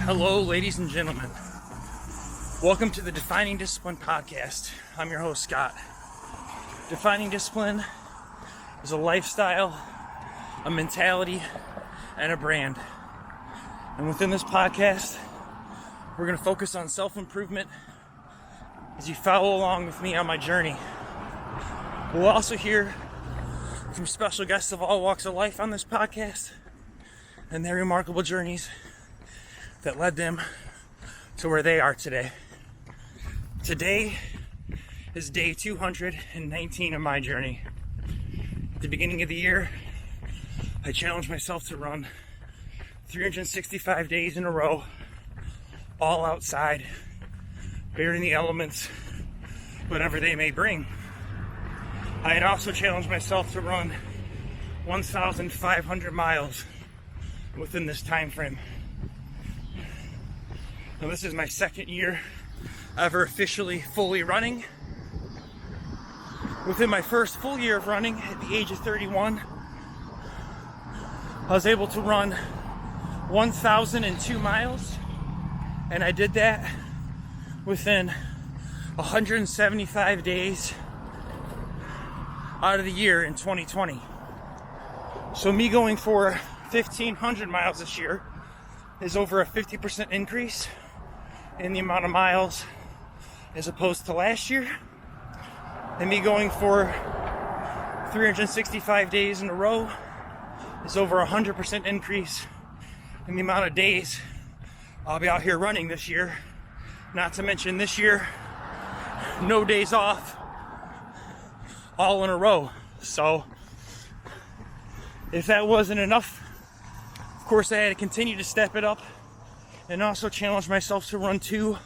Hello, ladies and gentlemen. Welcome to the Defining Discipline podcast. I'm your host, Scott. Defining discipline is a lifestyle, a mentality, and a brand. And within this podcast, we're going to focus on self-improvement as you follow along with me on my journey. We'll also hear from special guests of all walks of life on this podcast and their remarkable journeys that led them to where they are today. Today is day 219 of my journey. At the beginning of the year, I challenged myself to run 365 days in a row, all outside, bearing the elements, whatever they may bring. I had also challenged myself to run 1,500 miles within this time frame. Now, this is my second year ever officially fully running. Within my first full year of running, at the age of 31, I was able to run 1,002 miles, and I did that within 175 days out of the year in 2020. So me going for 1,500 miles this year is over a 50% increase in the amount of miles as opposed to last year. And me going for 365 days in a row is over a 100% increase in the amount of days I'll be out here running this year. Not to mention this year, no days off, all in a row. So if that wasn't enough, of course I had to continue to step it up and also challenge myself to run two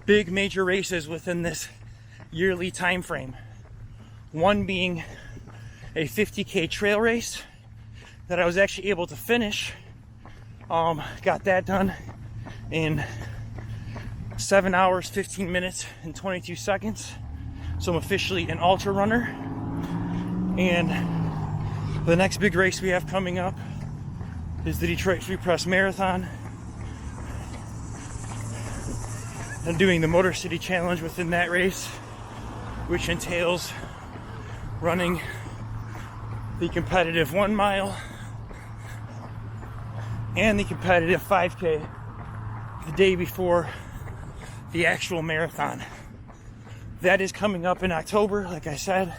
big major races within this yearly time frame. One being a 50K trail race that I was actually able to finish. Got that done in 7 hours, 15 minutes, and 22 seconds. So I'm officially an ultra runner. And the next big race we have coming up is the Detroit Free Press Marathon. I'm doing the Motor City Challenge within that race, which entails running the competitive 1 mile and the competitive 5K the day before the actual marathon. That is coming up in October, like I said.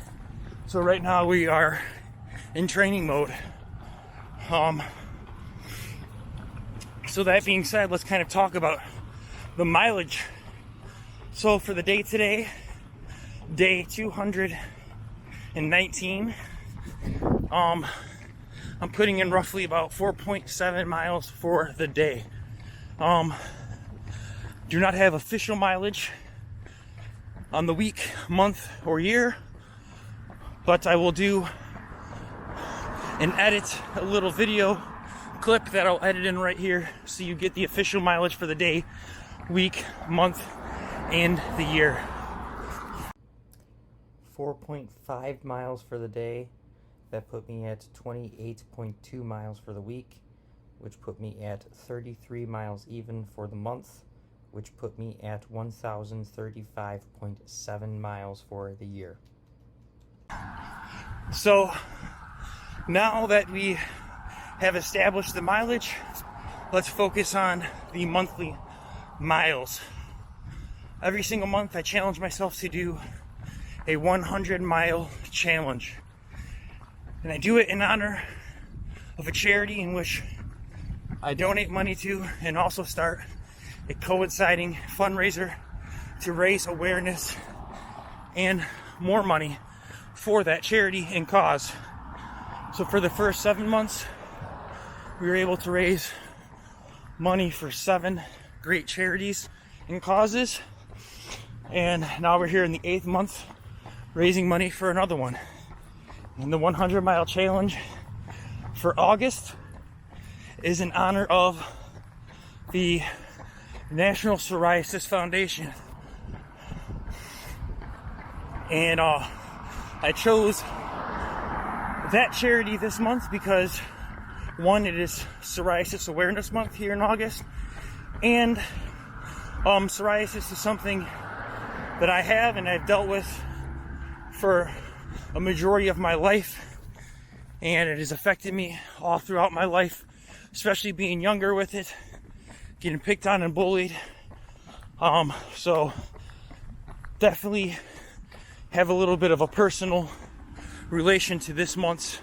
So right now we are in training mode. So that being said, let's kind of talk about the mileage. So for the day today, day 219, I'm putting in roughly about 4.7 miles for the day. Do not have official mileage on the week, month, or year, but I will do and edit a little video clip that I'll edit in right here so you get the official mileage for the day, week, month, and the year. 4.5 miles for the day. That put me at 28.2 miles for the week, which put me at 33 miles even for the month, which put me at 1,035.7 miles for the year. So now that we have established the mileage, let's focus on the monthly miles. Every single month I challenge myself to do a 100-mile challenge. And I do it in honor of a charity in which I donate money to, and also start a coinciding fundraiser to raise awareness and more money for that charity and cause. So for the first 7 months, we were able to raise money for 7 great charities and causes. And now we're here in the 8th month, raising money for another one. And the 100-mile challenge for August is in honor of the National Psoriasis Foundation. And I chose that charity this month because, one, it is Psoriasis Awareness Month here in August, And psoriasis is something that I have and I've dealt with for a majority of my life, and it has affected me all throughout my life, especially being younger with it, getting picked on and bullied. So definitely have a little bit of a personal relation to this month's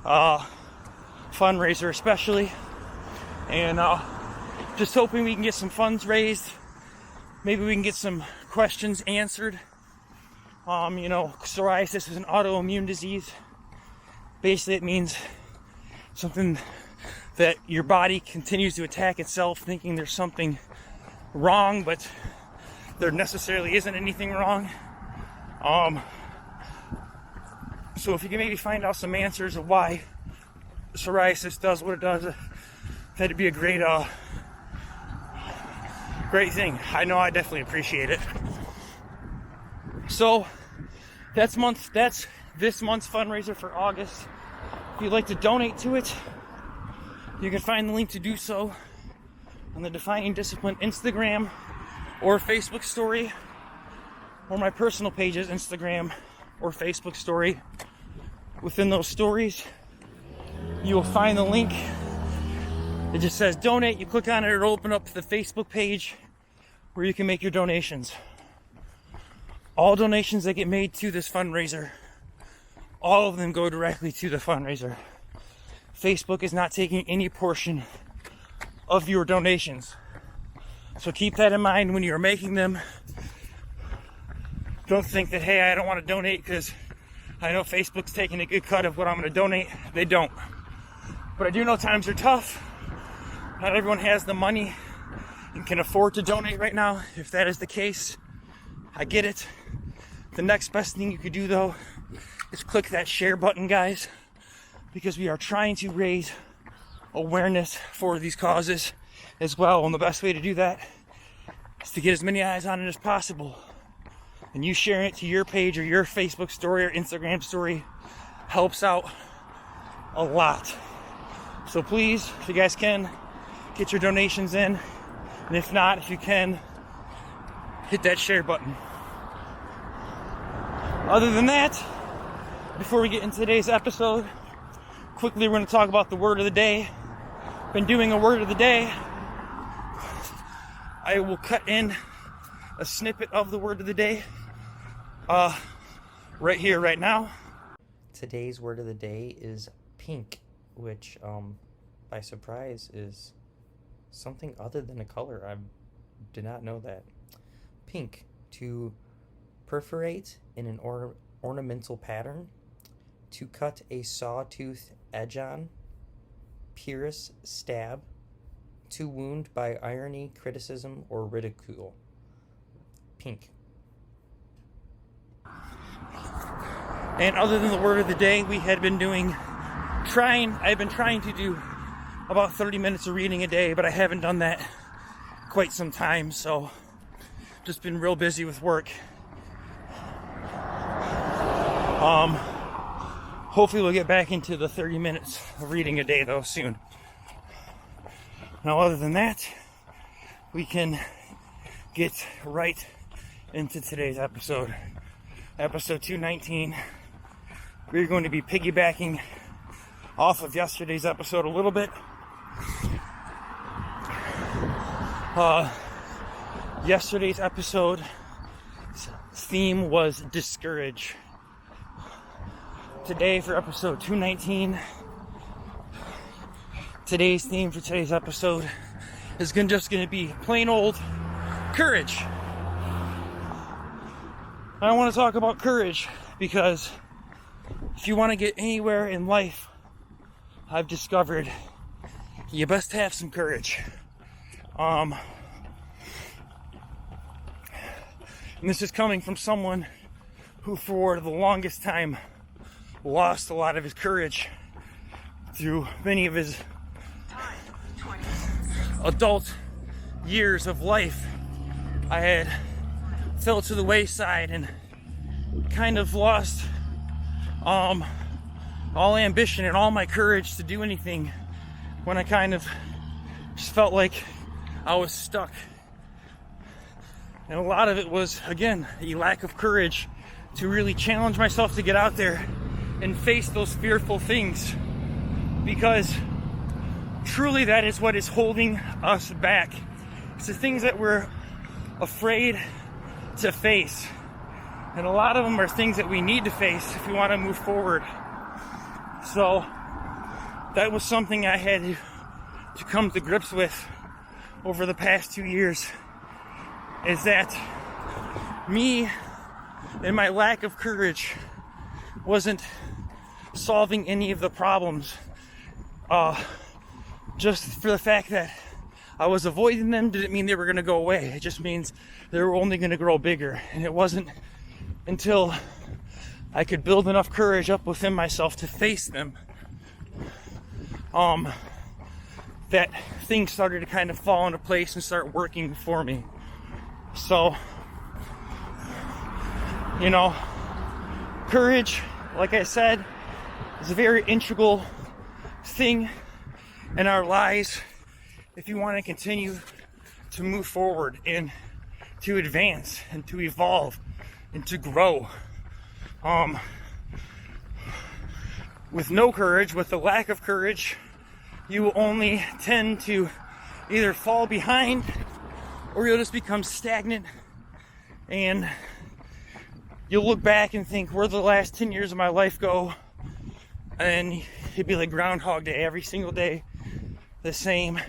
fundraiser especially, and just hoping we can get some funds raised. Maybe we can get some questions answered. Psoriasis is an autoimmune disease. Basically, it means something that your body continues to attack itself, thinking there's something wrong, but there necessarily isn't anything wrong. So if you can maybe find out some answers of why psoriasis does what it does, that'd be a great thing. I know I definitely appreciate it. So that's this month's fundraiser for August. If you'd like to donate to it, you can find the link to do so on the Defining Discipline Instagram or Facebook story, or my personal pages, Instagram or Facebook story. Within those stories, you will find the link. It just says donate. You click on it, it'll open up the Facebook page where you can make your donations. All donations that get made to this fundraiser, all of them go directly to the fundraiser. Facebook is not taking any portion of your donations. So keep that in mind when you're making them. Don't think that, hey, I don't want to donate because I know Facebook's taking a good cut of what I'm going to donate. They don't. But I do know times are tough. Not everyone has the money and can afford to donate right now. If that is the case, I get it. The next best thing you could do, though, is click that share button, guys, because we are trying to raise awareness for these causes as well. And the best way to do that is to get as many eyes on it as possible. And you sharing it to your page or your Facebook story or Instagram story helps out a lot. So please, if you guys can, get your donations in. And if not, if you can, hit that share button. Other than that, before we get into today's episode, quickly we're going to talk about the word of the day. Been doing a word of the day. I will cut in a snippet of the word of the day right here, right now. Today's word of the day is pink, which, by surprise, is something other than a color. I did not know that. Pink, to perforate in an ornamental pattern, to cut a sawtooth edge on, pierce, stab, to wound by irony, criticism, or ridicule. Pink. And other than the word of the day, we had been I've been trying to do about 30 minutes of reading a day, but I haven't done that quite some time, so just been real busy with work. Hopefully we'll get back into the 30 minutes of reading a day, though, soon. Now, other than that, we can get right into today's episode. Episode 219. We're going to be piggybacking off of yesterday's episode a little bit. Yesterday's episode theme was discourage. Today, for episode 219, today's theme for today's episode is just going to be plain old courage. I want to talk about courage because if you want to get anywhere in life, I've discovered you best have some courage. And this is coming from someone who for the longest time lost a lot of his courage through many of his adult years of life. I had fell to the wayside and kind of lost all ambition and all my courage to do anything when I kind of just felt like I was stuck. And a lot of it was, again, a lack of courage to really challenge myself to get out there and face those fearful things. Because truly that is what is holding us back. It's the things that we're afraid to face. And a lot of them are things that we need to face if we want to move forward. So that was something I had to come to grips with over the past 2 years, is that me and my lack of courage wasn't solving any of the problems. Just for the fact that I was avoiding them didn't mean they were going to go away. It just means they were only going to grow bigger. And it wasn't until I could build enough courage up within myself to face them that things started to kind of fall into place and start working for me. So, you know, courage, like I said, is a very integral thing in our lives if you want to continue to move forward and to advance and to evolve and to grow. With no courage, with the lack of courage, you will only tend to either fall behind or you'll just become stagnant, and you'll look back and think, where'd the last 10 years of my life go? And it'd be like Groundhog Day, every single day the same.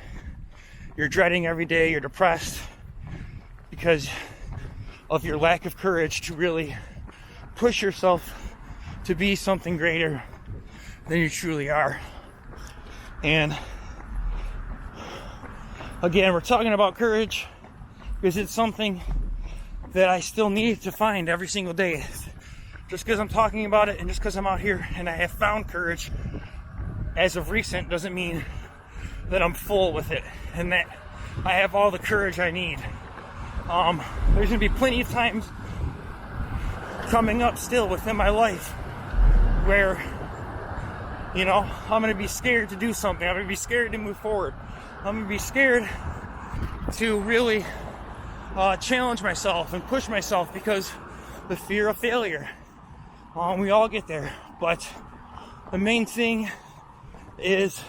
You're dreading every day, you're depressed because of your lack of courage to really push yourself to be something greater than you truly are. And again, we're talking about courage because it's something that I still need to find every single day. Just because I'm talking about it and just because I'm out here and I have found courage as of recent doesn't mean that I'm full with it and that I have all the courage I need. There's going to be plenty of times coming up still within my life where, you know, I'm going to be scared to do something. I'm going to be scared to move forward. I'm going to be scared to really challenge myself and push myself because the fear of failure. We all get there, but the main thing is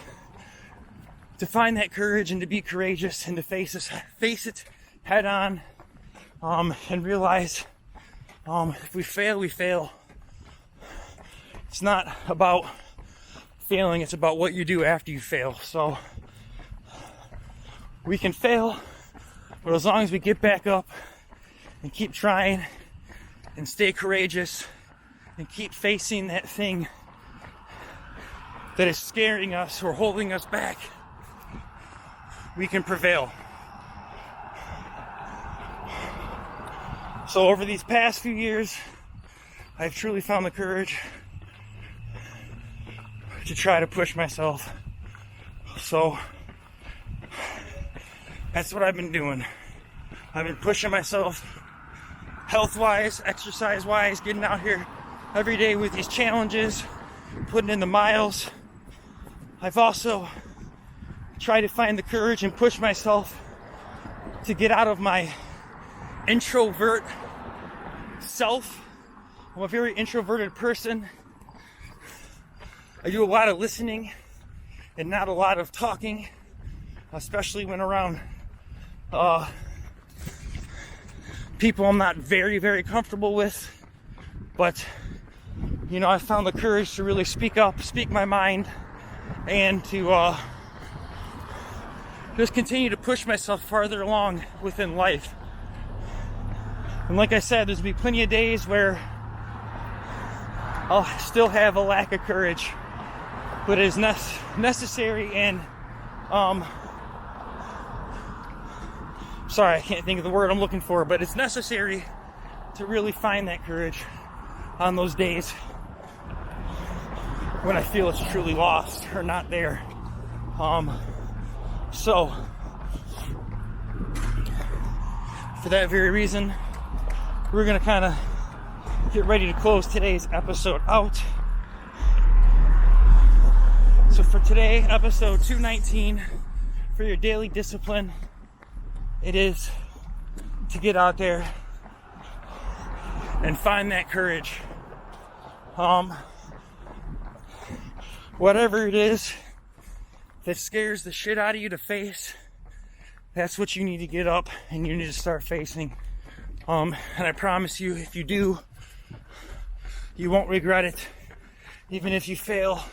to find that courage and to be courageous and to face it head on, and realize if we fail, we fail. It's not about failing, it's about what you do after you fail. So we can fail, but as long as we get back up and keep trying and stay courageous and keep facing that thing that is scaring us or holding us back, we can prevail. So over these past few years, I've truly found the courage to try to push myself. So that's what I've been doing. I've been pushing myself health-wise, exercise-wise, getting out here every day with these challenges, putting in the miles. I've also tried to find the courage and push myself to get out of my introvert self. I'm a very introverted person. I do a lot of listening and not a lot of talking, especially when around people I'm not very, very comfortable with. But, you know, I found the courage to really speak up, speak my mind, and to just continue to push myself farther along within life. And like I said, there's going to be plenty of days where I'll still have a lack of courage, but it is necessary and sorry, I can't think of the word I'm looking for, but it's necessary to really find that courage on those days when I feel it's truly lost or not there. So for that very reason, we're gonna kind of get ready to close today's episode out. So for today, episode 219, for your daily discipline, it is to get out there and find that courage. Whatever it is that scares the shit out of you to face, that's what you need to get up and you need to start facing. And I promise you, if you do, you won't regret it. Even if you fail,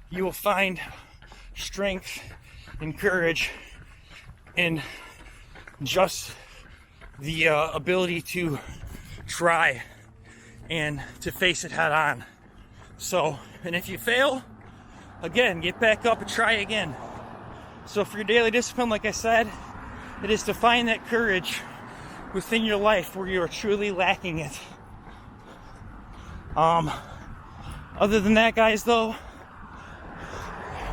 you will find strength and courage and just the ability to try and to face it head on. So, and if you fail, again, get back up and try again. So for your daily discipline, like I said, it is to find that courage within your life where you are truly lacking it. Other than that, guys, though,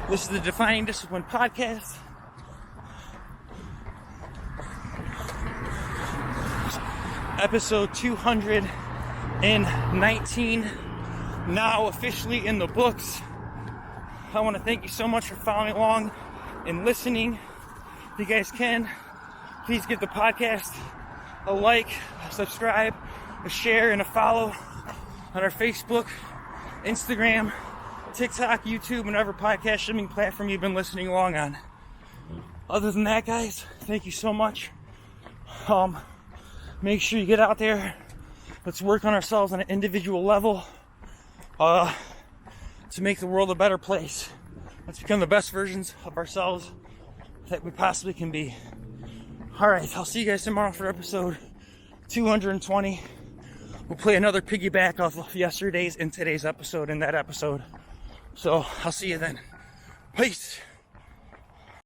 this is the Defining Discipline podcast. Episode 219, now officially in the books. I want to thank you so much for following along and listening. If you guys can, please give the podcast a like, a subscribe, a share, and a follow on our Facebook, Instagram, TikTok, YouTube, and whatever podcast streaming platform you've been listening along on. Other than that, guys, thank you so much. Make sure you get out there. Let's work on ourselves on an individual level to make the world a better place. Let's become the best versions of ourselves that we possibly can be. Alright, I'll see you guys tomorrow for episode 220. We'll play another piggyback off of yesterday's and today's episode in that episode. So, I'll see you then. Peace.